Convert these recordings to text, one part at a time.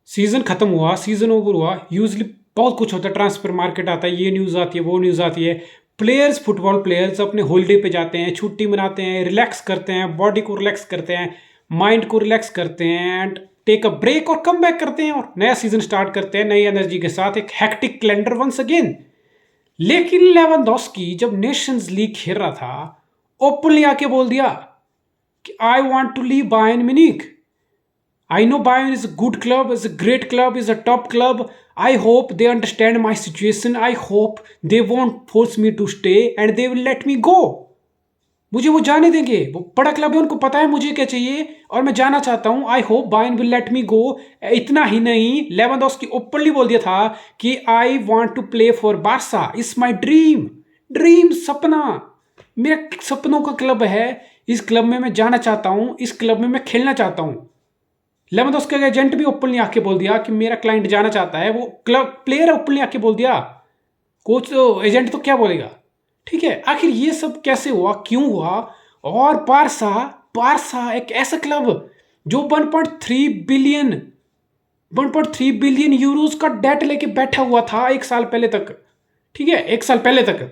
Season खत्म हुआ, season over हुआ, यूजली बहुत कुछ होता है, ट्रांसफर मार्केट आता है, ये न्यूज़ आती है, वो न्यूज़ आती है। प्लेयर्स, फुटबॉल प्लेयर्स अपने हॉलीडे पे जाते हैं, छुट्टी मनाते हैं, रिलैक्स करते हैं, बॉडी को रिलैक्स करते हैं, माइंड को रिलैक्स करते हैं एंड टेक अ ब्रेक और कम बैक करते हैं और नया सीजन स्टार्ट करते हैं नई एनर्जी के साथ, एक हैक्टिक कैलेंडर वंस अगेन। लेकिन लेवेंडोस्की जब नेशंस लीग खेल रहा था, ओपनली आके बोल दिया कि I want to leave Bayern Munich. I know Bayern is a good club, is a great club, is a top club. I hope they understand my situation. I hope they won't force me to stay and they will let me go. मुझे वो जाने देंगे, वो बड़ा club है, उनको पता है मुझे क्या चाहिए और मैं जाना चाहता हूँ। I hope Bayern will let me go. इतना ही नहीं, लेवेंडोस्की ओपनली बोल दिया था कि I want to play for Barca, it's my dream. Dream, सपना, मेरा सपनों का क्लब है, इस क्लब में मैं जाना चाहता हूँ, इस क्लब में मैं खेलना चाहता हूँ। लेवेंडोस्की का एजेंट भी ओपनली आके बोल दिया कि मेरा क्लाइंट जाना चाहता है, वो क्लब प्लेयर ओपनली आके बोल दिया। कोच तो, एजेंट तो क्या बोलेगा? ठीक है, आखिर ये सब कैसे हुआ, क्यों हुआ? और बारसा, बारसा एक ऐसा क्लब जो 1.3 बिलियन यूरोज का डेट लेके बैठा हुआ था एक साल पहले तक। ठीक है, एक साल पहले तक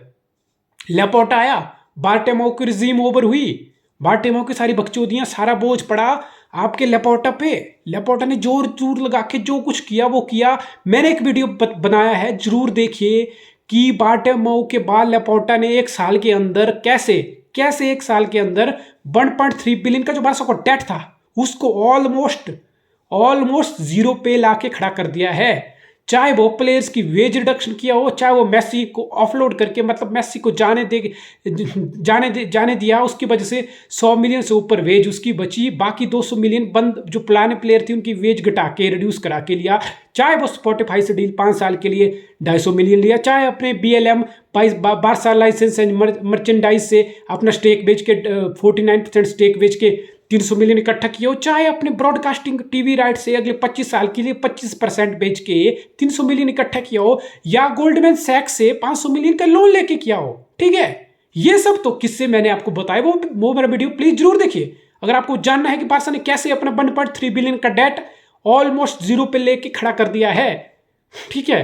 लेपोर्टा आया, बार्टेमो की रिजीम ओवर हुई, बार्टेमो की सारी बकचोदियां, सारा बोझ पड़ा आपके लेपोर्टा पे। लेपोर्टा ने जोर जोर लगा के जो कुछ किया वो किया। मैंने एक वीडियो बनाया है, जरूर देखिए कि बार्टेमो के बाद लेपोर्टा ने एक साल के अंदर कैसे कैसे एक साल के अंदर 1.3 बिलियन का जो बारसा का डेट था उसको ऑलमोस्ट ऑलमोस्ट जीरो पे लाके खड़ा कर दिया है। चाहे वो प्लेयर्स की वेज रिडक्शन किया हो, चाहे वो मेसी को ऑफलोड करके, मतलब मेसी को जाने दिया, उसकी वजह से 100 मिलियन से ऊपर वेज उसकी बची, बाकी 200 मिलियन बंद जो पुराने प्लेयर थे उनकी वेज घटा के रिड्यूस करा के लिया। चाहे वो स्पॉटिफाई से डील 5 साल के लिए 250 मिलियन लिया, चाहे अपने BLM 12 लाइसेंस एंड मर्चेंडाइज से अपना स्टेक बेच के 49% स्टेक बेच के 300 मिलियन इकट्ठा किया हो, चाहे अपने ब्रॉडकास्टिंग टीवी राइट से अगले 25 साल के लिए 25% बेच के 300 मिलियन इकट्ठा किया हो, या गोल्डमैन सैक्स से 500 मिलियन का लोन लेके किया हो। ठीक है, ये सब तो किस्से मैंने आपको बताए, वो मेरा वीडियो प्लीज जरूर देखिए अगर आपको जानना है कि बारसा ने कैसे अपना 1.3 बिलियन का डेट ऑलमोस्ट जीरो पे लेके खड़ा कर दिया है। ठीक है,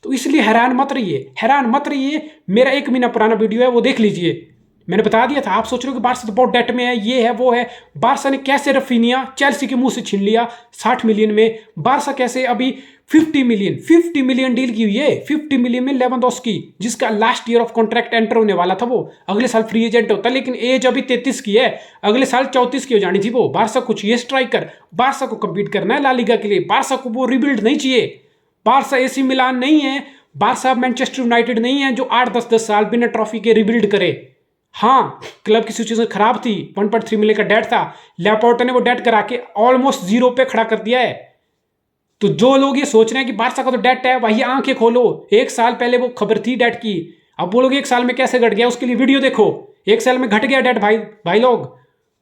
तो इसलिए हैरान मत रहिए, हैरान मत रहिए। मेरा 1 महीना पुराना वीडियो है, वो देख लीजिए। मैंने बता दिया था। आप सोच रहे हो कि बारसा तो बहुत डेट में है, ये है वो है। बारसा ने कैसे रफीनिया चेल्सी के मुंह से छीन लिया 60 मिलियन में। बारसा कैसे अभी 50 मिलियन डील की हुई है, 50 मिलियन में लेवेंडोस्की, जिसका last year of contract enter होने वाला था, वो अगले साल फ्री एजेंट होता, लेकिन एज अभी 33 की है, अगले साल 34 की हो जानी थी वो। बारसा कुछ ये स्ट्राइकर, बारसा को कम्पीट करना है ला लीगा के लिए, बारसा को वो रिबिल्ड नहीं चाहिए। बारसा AC मिलान नहीं है, बारसा मैनचेस्टर यूनाइटेड नहीं है जो 8-10 साल बिना ट्रॉफी के रिबिल्ड करे। हाँ, क्लब की सिचुएशन खराब थी, 1.3 मिलियन का डेट था, लेपोर्टा ने वो डेट करा के ऑलमोस्ट जीरो पे खड़ा कर दिया है। तो जो लोग ये सोच रहे हैं कि बारसा का तो डेट है, वही आंखें खोलो, एक साल पहले वो खबर थी डेट की। अब बोलोगे एक साल में कैसे घट गया, उसके लिए वीडियो देखो। एक साल में घट गया डेट भाई लोग,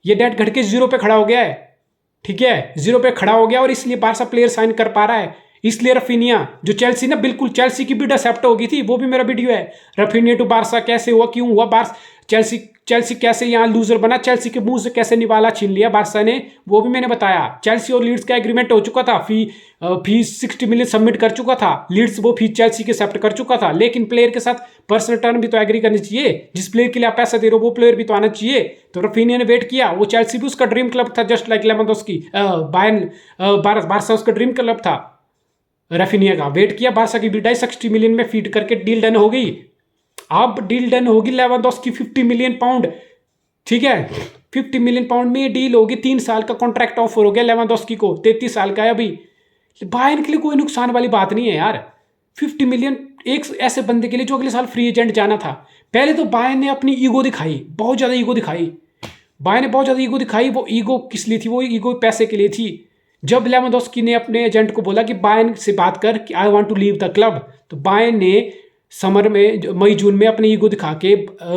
ये डेट घट के जीरो पे खड़ा हो गया है। ठीक है, जीरो पे खड़ा हो गया और इसलिए बारसा प्लेयर साइन कर पा रहा है। इसलिए रफीनिया जो चेल्सी ना, बिल्कुल चेल्सी की बिड एक्सेप्ट हो गई थी, वो भी मेरा वीडियो है। रफीनिया टू बारसा कैसे हुआ, क्यों हुआ, बारसा चेल्सी कैसे यहाँ लूजर बना, चेल्सी के मुंह से कैसे निवाला छीन लिया बारसा ने, वो भी मैंने बताया। चेल्सी और लीड्स का एग्रीमेंट हो चुका था, फी 60 मिलियन सबमिट कर चुका था लीड्स, वो फी चेल्सी के एक्सेप्ट कर चुका था, लेकिन प्लेयर के साथ पर्सनल टर्म भी तो एग्री करनी चाहिए। जिस प्लेयर के लिए आप पैसा दे रहे हो वो प्लेयर भी तो आना चाहिए। तो रफीनिया ने वेट किया, वो चेल्सी भी उसका ड्रीम क्लब था, जस्ट लाइक लेवेंडोस्की, बारसा उसका ड्रीम क्लब था। रफीनिया का वेट किया, बारसा की बिडाई 60 मिलियन में फीड करके डील डन हो गई। अब डील डन होगी लेवेंडोस्की 50 मिलियन पाउंड। ठीक है, 50 मिलियन पाउंड में डील होगी, 3 साल का कॉन्ट्रैक्ट ऑफर हो गया लेवेंडोस्की को, 33 साल का है अभी। बायर्न के लिए कोई नुकसान वाली बात नहीं है यार। 50 मिलियन एक ऐसे बंदे के लिए जो अगले साल फ्री एजेंट जाना था। पहले तो बायर्न ने अपनी ईगो दिखाई, बहुत ज्यादा ईगो दिखाई, बायर्न ने बहुत ज्यादा ईगो दिखाई। वो ईगो किस लिए थी? वो ईगो पैसे के लिए थी। जब लेवेंडोस्की ने अपने एजेंट को बोला कि बायर्न से बात कर कि I want to leave the club, तो बायर्न ने समर में, मई जून में अपनी ईगो दिखा के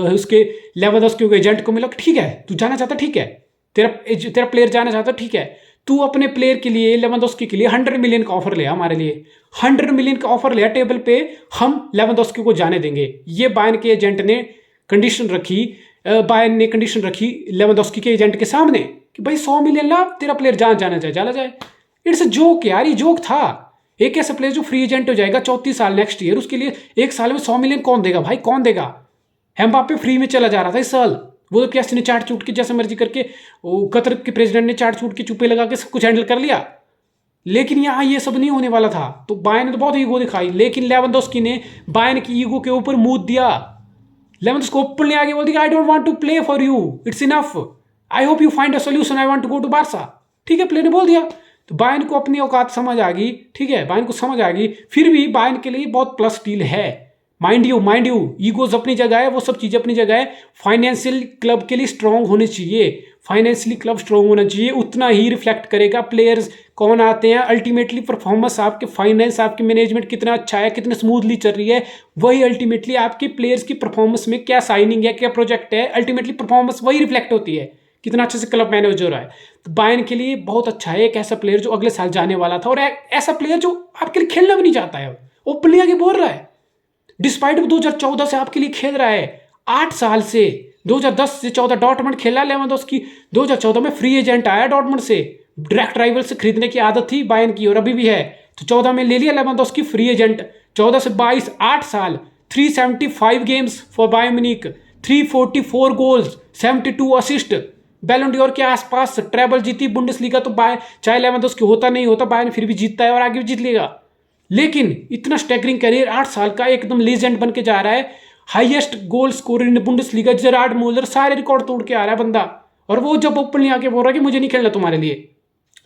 उसके लेवेंडोस्की के एजेंट को मिला, ठीक है तू जाना चाहता, ठीक है तेरा प्लेयर जाना चाहता, ठीक है तू अपने प्लेयर के लिए, लेवेंडोस्की के लिए 100 मिलियन का ऑफर ले, हमारे लिए 100 मिलियन का ऑफर ले टेबल पे, हम लेवेंडोस्की को जाने देंगे। ये बायर्न के एजेंट ने कंडीशन रखी, बायर्न ने कंडीशन रखी लेवेंडोस्की के एजेंट के सामने कि भाई 100 मिलियन ला, तेरा प्लेयर जाना जाए। इट्स अ जोक यार, ये जोक था। एक ऐसा प्लेयर जो फ्री एजेंट हो जाएगा 34 साल नेक्स्ट ईयर, उसके लिए एक साल में 100 मिलियन कौन देगा भाई, कौन देगा। एम्बाप्पे फ्री में चला जा रहा था इस साल, वो तो कैसे ने चाट चूट के जैसे मर्जी करके, वो कतर के प्रेसिडेंट ने चाट चूट के चुप्पे लगा के सब कुछ हैंडल कर लिया। लेकिन यहाँ ये सब नहीं होने वाला था। तो बायर्न ने तो बहुत ईगो दिखाई, लेकिन लेवेंडोस्की ने बायर्न की ईगो के ऊपर मूत दिया। लेवेंडोस्की ओपनली आगे बोल दिया I don't want to play for you, it's enough, I hope you find a solution, I want to go to Barca. ठीक है, प्लेयर ने बोल दिया। तो बायर्न को अपनी औकात समझ आ गई, ठीक है, बायर्न को समझ आ गई। फिर भी बायर्न के लिए बहुत प्लस डील है, माइंड यू ईगोज अपनी जगह है, वो सब चीजें अपनी जगह है। फाइनेंशियल क्लब के लिए स्ट्रांग होने चाहिए, फाइनेंशियली क्लब स्ट्रांग होना चाहिए, उतना ही रिफ्लेक्ट करेगा प्लेयर्स कौन आते हैं। अल्टीमेटली परफॉर्मेंस, आपके फाइनेंस, आपके मैनेजमेंट कितना अच्छा है, कितने स्मूथली चल रही है, वही अल्टीमेटली आपके प्लेयर्स की परफॉर्मेंस में क्या साइनिंग है, क्या प्रोजेक्ट है, अल्टीमेटली परफॉर्मेंस वही रिफ्लेक्ट होती है, कितना अच्छे से क्लब मैनेज हो रहा है। तो बायर्न के लिए बहुत अच्छा है एक ऐसा प्लेयर जो अगले साल जाने वाला था, और ऐसा प्लेयर जो आपके लिए खेलना भी नहीं चाहता है, ओपनली आगे बोल रहा है। डिस्पाइट 2014 से आपके लिए खेल रहा है, 8 साल से 2010 से 14 डॉर्टमंड खेला लेवेंडोस्की, 2014 में फ्री एजेंट आया डॉर्टमंड से, डायरेक्ट राइवल से खरीदने की आदत थी बायर्न की और अभी भी है। तो 14 में ले लिया लेवेंडोस्की फ्री एजेंट, 14 से 22 8 साल, 375 games for Bayern Munich, 344 goals, 72 assist, बैलन डोर के आसपास ट्रेबल जीती बुंडेसलीगा। तो बायर्न चाहे लेवेंडोस्की होता नहीं होता, बायर्न फिर भी जीतता है और आगे भी जीत लेगा। लेकिन इतना स्टैगरिंग करियर 8 साल का, एकदम लीजेंड बन के जा रहा है, highest goal scorer in Bundesliga, Gerard Muller, सारे रिकॉर्ड तोड़ के आ रहा है बंदा। और वो जब ओपनली आके बोल रहा है कि मुझे नहीं खेलना तुम्हारे लिए,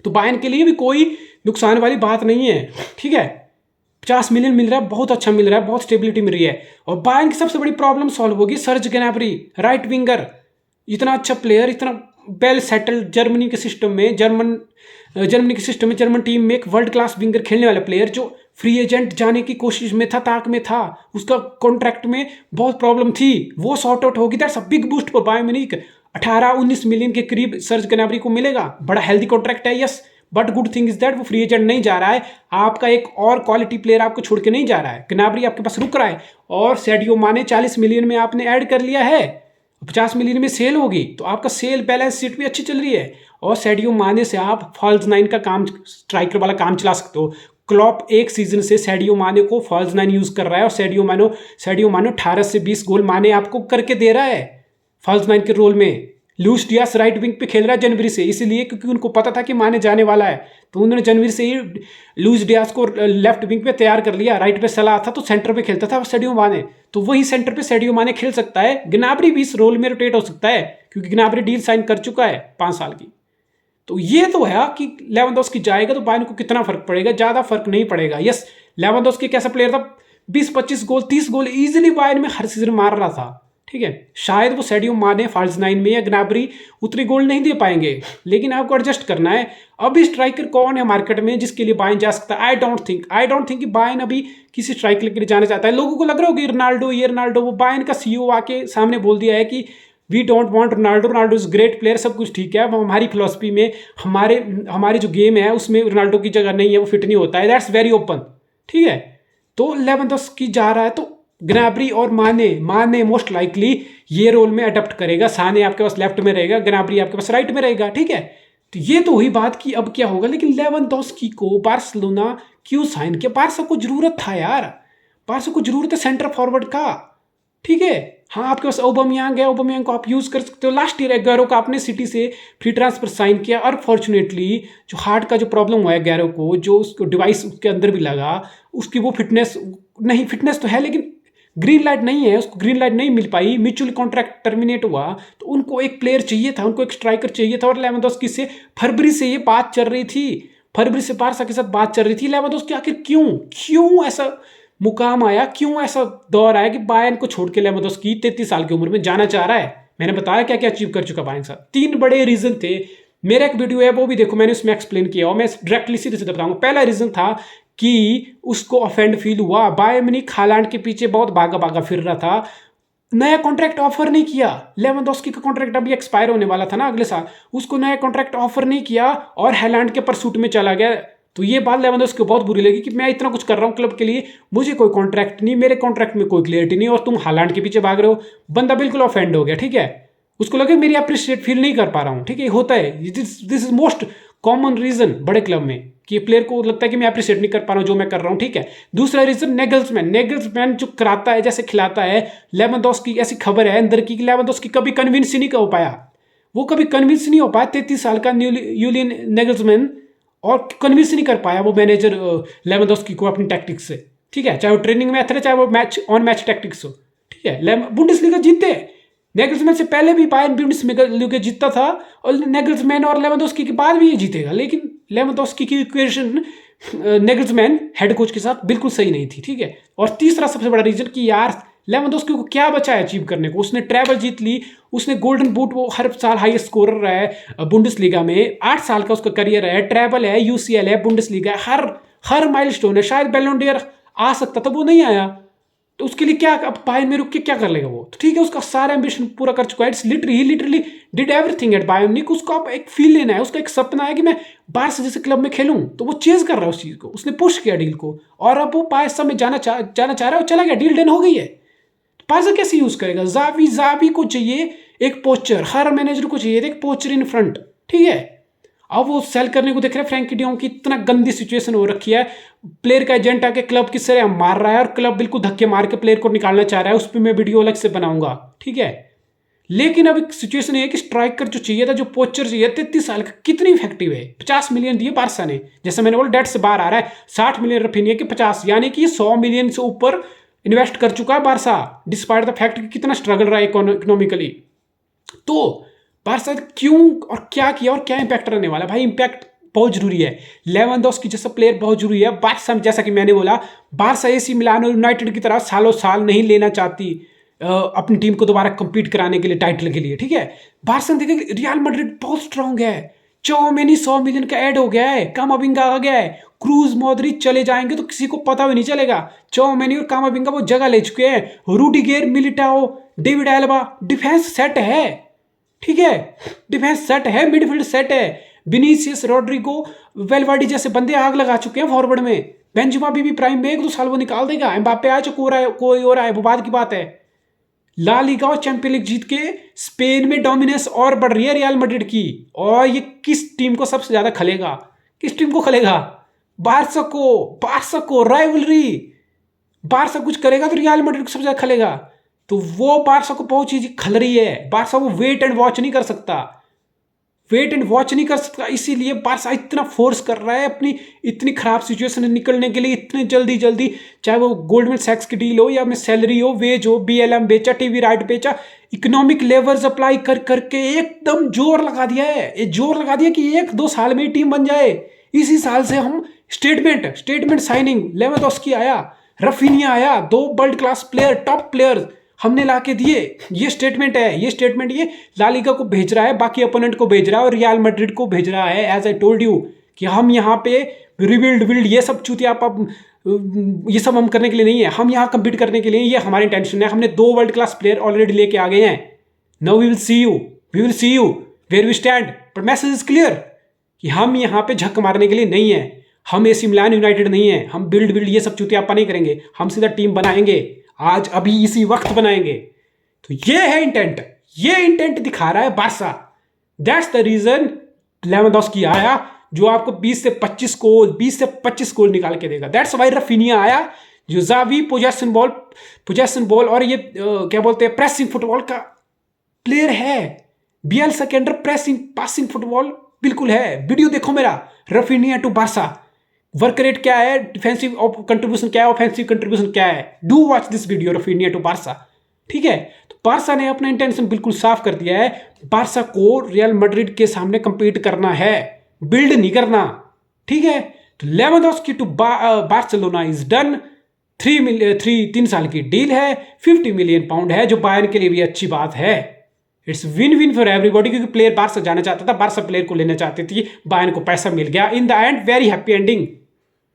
तो बायर्न के लिए भी कोई नुकसान वाली बात नहीं है। ठीक है, 50 मिलियन मिल रहा है, बहुत अच्छा मिल रहा है, बहुत स्टेबिलिटी मिल रही है। और बायर्न की सबसे बड़ी प्रॉब्लम सॉल्व होगी, सर्ज ग्नैब्री राइट विंगर, इतना अच्छा प्लेयर, इतना वेल सेटल्ड जर्मनी के सिस्टम में, जर्मन टीम में एक वर्ल्ड क्लास विंगर खेलने वाला प्लेयर, जो फ्री एजेंट जाने की कोशिश में था, ताक में था, उसका कॉन्ट्रैक्ट में बहुत प्रॉब्लम थी, वो सॉर्ट आउट होगी। That's a big boost for Bayern Munich. 18-19 million के करीब सर्ज ग्नैब्री को मिलेगा, बड़ा हेल्दी कॉन्ट्रैक्ट है, yes, but good thing is that वो फ्री एजेंट नहीं जा रहा है, आपका एक और क्वालिटी प्लेयर आपको छोड़ के नहीं जा रहा है, ग्नैब्री आपके पास रुक रहा है। और सैडियो माने 40 मिलियन में आपने ऐड कर लिया है, 50 मिलियन में सेल होगी, तो आपका सेल बैलेंस शीट भी अच्छी चल रही है। और सैडियो माने से आप फॉल्स 9 का काम, स्ट्राइकर वाला काम चला सकते हो। क्लॉप एक सीजन से सैडियो माने को फॉल्स 9 यूज कर रहा है, और सैडियो मानो 18 से 20 गोल माने आपको करके दे रहा है फॉल्स 9 के रोल में। लूइस डियास राइट विंग पे खेल रहा है जनवरी से, इसलिए क्योंकि उनको पता था कि माने जाने वाला है, तो उन्होंने जनवरी से ही लूइस डियास को लेफ्ट विंग पे तैयार कर लिया। राइट पे सलाह था तो सेंटर पे खेलता था सैडियो माने, तो वही सेंटर पे सैडियो माने खेल सकता है। ग्नैब्री भी इस रोल में रोटेट हो सकता है, क्योंकि ग्नैब्री डील साइन कर चुका है 5 साल की। तो ये तो है कि लेवेंडोस्की जाएगा तो बायर्न को कितना फर्क पड़ेगा, ज्यादा फर्क नहीं पड़ेगा। यस, लेवेंडोस्की कैसा प्लेयर था, 20-25 गोल 30 गोल इजीली बायर्न में हर सीजन मार रहा था। ठीक है, शायद वो सैडियो माने फॉल्स 9 में या ग्नैब्री उतने गोल नहीं दे पाएंगे, लेकिन आपको एडजस्ट करना है। अभी स्ट्राइकर कौन है मार्केट में जिसके लिए बायर्न जा सकता है? आई डोंट थिंक कि बायर्न अभी किसी स्ट्राइकर के लिए जाना चाहता है। लोगों को लग रहा होगा रोनाल्डो, वो बायर्न का सीईओ आके सामने बोल दिया है कि we don't want Ronaldo is great player, सब कुछ ठीक है, वो हमारी फिलोसफी में, हमारे जो गेम है उसमें रोनाल्डो की जगह नहीं है, वो फिट नहीं होता है। That's very open. ठीक है, तो लेवेंडोस्की जा रहा है, तो ग्नैब्री और माने मोस्ट लाइकली ये रोल में अडॉप्ट करेगा। साने आपके पास लेफ्ट में रहेगा, ग्नैब्री आपके पास राइट में रहेगा। ठीक है, तो ये तो हुई बात कि अब क्या होगा। लेकिन लेवेंडोस्की को बार्सिलोना क्यों साइन किया? बार्सा को जरूरत था यार, बार्सा को जरूरत है सेंटर फॉरवर्ड का। ठीक है, हाँ, आपके पास ओबामेयांग है, ओबामेयांग को आप यूज कर सकते हो। लास्ट ईयर गैरो का आपने सिटी से फ्री ट्रांसफर साइन किया, और फॉर्चुनेटली जो हार्ट का जो प्रॉब्लम हुआ है गैरो को, जो उसको डिवाइस उसके अंदर भी लगा, उसकी वो फिटनेस तो है लेकिन ग्रीन लाइट नहीं है, उसको ग्रीन लाइट नहीं मिल पाई, म्यूचुअल कॉन्ट्रैक्ट टर्मिनेट हुआ, तो उनको एक प्लेयर चाहिए था, उनको एक स्ट्राइकर चाहिए था। और लेवेंडोस्की से फरवरी से ये बात चल रही थी, फरवरी से बार्सा के साथ बात चल रही थी। लेवेंडोस्की आखिर क्यों ऐसा मुकाम आया, क्यों ऐसा दौर आया कि बायर्न को छोड़ के लेवेंडोस्की 33 साल की उम्र में जाना चाह रहा है? मैंने बताया क्या क्या अचीव कर चुका बायर्न के साथ। 3 बड़े रीजन थे, मेरा एक वीडियो है वो भी देखो, मैंने उसमें एक्सप्लेन किया, और मैं डायरेक्टली सीधे सीधे बताऊंगा। पहला रीजन था कि उसको ऑफेंड फील हुआ, बायर्न म्यूनिख हालांड के पीछे बहुत भागा फिर रहा था, नया कॉन्ट्रैक्ट ऑफर नहीं किया। लेवेंडोस्की का कॉन्ट्रैक्ट अभी एक्सपायर होने वाला था ना अगले साल, उसको नया कॉन्ट्रैक्ट ऑफर नहीं किया और हालांड के परसूट में चला गया। तो ये बात लेवेंडोस्की को बहुत बुरी लगी कि मैं इतना कुछ कर रहा हूँ क्लब के लिए, मुझे कोई कॉन्ट्रैक्ट नहीं, मेरे कॉन्ट्रैक्ट में कोई क्लियरिटी नहीं, और तुम हालांड के पीछे भाग रहे हो। बंदा बिल्कुल ऑफेंड हो गया। ठीक है, उसको लगे मेरी अप्रिशिएट फील नहीं कर पा रहा हूँ। ठीक है, होता है, this is most common reason बड़े क्लब में कि प्लेयर को लगता है कि मैं अप्रिशिएट नहीं कर पा रहा हूँ जो मैं कर रहा हूँ, ठीक है। दूसरा रीजन नेगल्समैन जो कराता है, जैसे खिलाता है। लेवेंडोव्स्की की ऐसी खबर है अंदर की कि लेवेंडोव्स्की कभी कन्विंस ही नहीं हो पाया, वो कभी कन्विंस नहीं हो पाया। 33 साल का यूलियन नेगल्समैन, और कन्विंस नहीं कर पाया वो मैनेजर लेवेंडोव्स्की को अपनी टैक्टिक्स से, ठीक है। चाहे वो ट्रेनिंग में था, चाहे वो मैच ऑन मैच टैक्टिक्स हो, ठीक है। बुंडेसलीगा जीते, नेगल्समैन से पहले भी बायर्न बुंडेसलीगा जीतता था, और नेगल्समैन और लेवेंडोव्स्की के बाद भी ये जीतेगा। लेकिन लेवेंडोव्स्की की इक्वेशन नेगल्समैन हेड कोच के साथ बिल्कुल सही नहीं थी, ठीक है। और तीसरा सबसे बड़ा रीजन कि यार लेवेंडोव्स्की को क्या बचा है अचीव करने को, उसने ट्रैवल जीत ली, उसने गोल्डन बूट, वो हर साल हाईएस्ट स्कोरर रहा है बुंडेसलीगा में, 8 साल का उसका करियर है, ट्रैवल है, यूसीएल है, बुंडेसलीगा, हर माइलस्टोन है। शायद बैलोन डोर आ सकता था, वो नहीं आया, तो उसके लिए क्या, अब बायर्न में रुक के क्या कर लेगा वो, तो ठीक है, उसका सारा एम्बिशन पूरा कर चुका है। It's literally did everything at Bayern Munich. उसको अब एक फील लेना है, उसका एक सपना है कि मैं बार्सा जैसे क्लब में खेलूं, तो वो चेज कर रहा है उस चीज को, उसने पुश किया डील को, और अब वो बार्सा में जाना चाह रहा है, और चला गया, डील डन हो गई है। बार्सा कैसे यूज करेगा? जावी को चाहिए एक पोस्चर, हर मैनेजर को चाहिए एक पोस्चर इन फ्रंट, ठीक है। अब वो सेल करने को देख रहे हैं फ्रैंकी डी जॉन्ग की, इतना गंदी सिचुएशन हो रखी है, प्लेयर का एजेंट आके क्लब की तरह मार रहा है, और क्लब बिल्कुल धक्के मार के प्लेयर को निकालना चाह रहा है। उस पर मैं वीडियो अलग से बनाऊंगा, ठीक है। लेकिन अब एक सिचुएशन ये है कि स्ट्राइकर जो चाहिए था, जो पोस्चर चाहिए, 33 साल का, कितनी इफेक्टिव है। 50 मिलियन दिए बार्सा ने, जैसे मैंने बोला डेट से बाहर आ रहा है, 60 मिलियन रफीनिया के 50, यानी कि 100 मिलियन से ऊपर इन्वेस्ट कर चुका है बार्सा, डिस्पाइट द फैक्ट कि कितना स्ट्रगल रहा है इकोनॉमिकली। तो बार्सा क्यों और क्या किया और क्या इंपैक्ट रहने वाला? भाई इंपैक्ट बहुत जरूरी है, लेवेंडोव्स्की जैसा प्लेयर बहुत जरूरी है। बार्सा जैसा कि मैंने बोला, बार्सा एसी मिलान और यूनाइटेड की तरह सालों साल नहीं लेना चाहती अपनी टीम को दोबारा कंपीट कराने के लिए, टाइटल के लिए, ठीक है। बार्सा ने देखा रियल मैड्रिड बहुत स्ट्रांग है, चौमेनी 100 मिलियन का ऐड हो गया है, कामाविंगा आ गया है, क्रूज मॉड्रिच चले जाएंगे तो किसी को पता भी नहीं चलेगा। चौमेनी और कामाविंगा वो जगह ले चुके हैं, Rudiger, Militão, David Elba, defence set है, ठीक है, डिफेंस सेट है, मिडफील्ड सेट है। विनीसियस, रोड्रिगो, वेलवर्डी जैसे बंदे आग लगा चुके हैं फॉरवर्ड में। बेंजेमा भी प्राइम में 1-2 साल वो निकाल देगा। एम्बापे आए, कोई और आए, वो बात की बात है। ला लीगा और चैंपियन लीग जीत के स्पेन में डोमिनेंस और बढ़ रही है रियल मैड्रिड की। और ये किस टीम को सबसे ज्यादा खलेगा? किस टीम को खलेगा? बार्सा को राइवलरी, बार्सा कुछ करेगा तो रियल मैड्रिड को सबसे ज्यादा खलेगा। तो वो बार्सा को बहुत चीज खल रही है। बार्सा वो वेट एंड वॉच नहीं कर सकता, इसीलिए बार्सा इतना फोर्स कर रहा है अपनी इतनी खराब सिचुएशन से निकलने के लिए, इतने जल्दी, चाहे वो गोल्डमैन सैक्स की डील हो या में सैलरी हो, वेज हो, BLM बेचा, टीवी राइट बेचा, इकोनॉमिक लेवर्स अप्लाई करके एकदम जोर लगा दिया है। ये जोर लगा दिया कि 1-2 साल में टीम बन जाए। इसी साल से हम स्टेटमेंट साइनिंग, लेवेंडोव्स्की आया, रफीनिया आया, 2 world class player, top player हमने लाके दिए। ये स्टेटमेंट ये ला लीगा को भेज रहा है, बाकी अपोनेंट को भेज रहा है, और रियल मैड्रिड को भेज रहा है। एज आई टोल्ड यू कि हम यहाँ पे रिबिल्ड ये सब चूतिया ये सब हम करने के लिए नहीं है, हम यहाँ कम्पीट करने के लिए, ये हमारी इंटेंशन है। हमने 2 वर्ल्ड क्लास प्लेयर ऑलरेडी लेके आ गए हैं। Now we will see you where we stand, but message is clear कि हम यहाँ पे झक मारने के लिए नहीं है, हम एसी मिलान यूनाइटेड नहीं है, हम बिल्ड ये सब चूतियापा नहीं करेंगे, हम सीधा टीम बनाएंगे, आज अभी इसी वक्त बनाएंगे। तो ये है इंटेंट, ये इंटेंट दिखा रहा है Barca. That's the reason Lewandowski आया, जो आपको 20 से 25 गोल निकाल के देगा। दैट्स व्हाई रफीनिया आया, जो जावी पोजेशन बॉल और ये क्या बोलते हैं, प्रेसिंग फुटबॉल का प्लेयर है। बिएल्सा के अंडर प्रेसिंग पासिंग फुटबॉल बिल्कुल है। वीडियो देखो मेरा, Raphinha to Barca, work rate क्या है, डिफेंसिव कंट्रीब्यूशन क्या है, ऑफेंसिव कंट्रीब्यूशन क्या है। Do watch this video Raphinha to Barca, ठीक है। तो बार्सा ने अपना इंटेंशन बिल्कुल साफ कर दिया है। बार्सा को रियल मैड्रिड के सामने कंपीट करना है, बिल्ड नहीं करना, ठीक है। तो Lewandowski to Barcelona is done. 3 साल की डील है, 50 मिलियन पाउंड है, जो बायर्न के लिए भी अच्छी बात है। इट्स विन फॉर एवरीबॉडी, क्योंकि प्लेयर बार्सा जाना चाहता था, बार्सा प्लेयर को लेना चाहती थी, बायर्न को पैसा मिल गया। In the end very happy ending.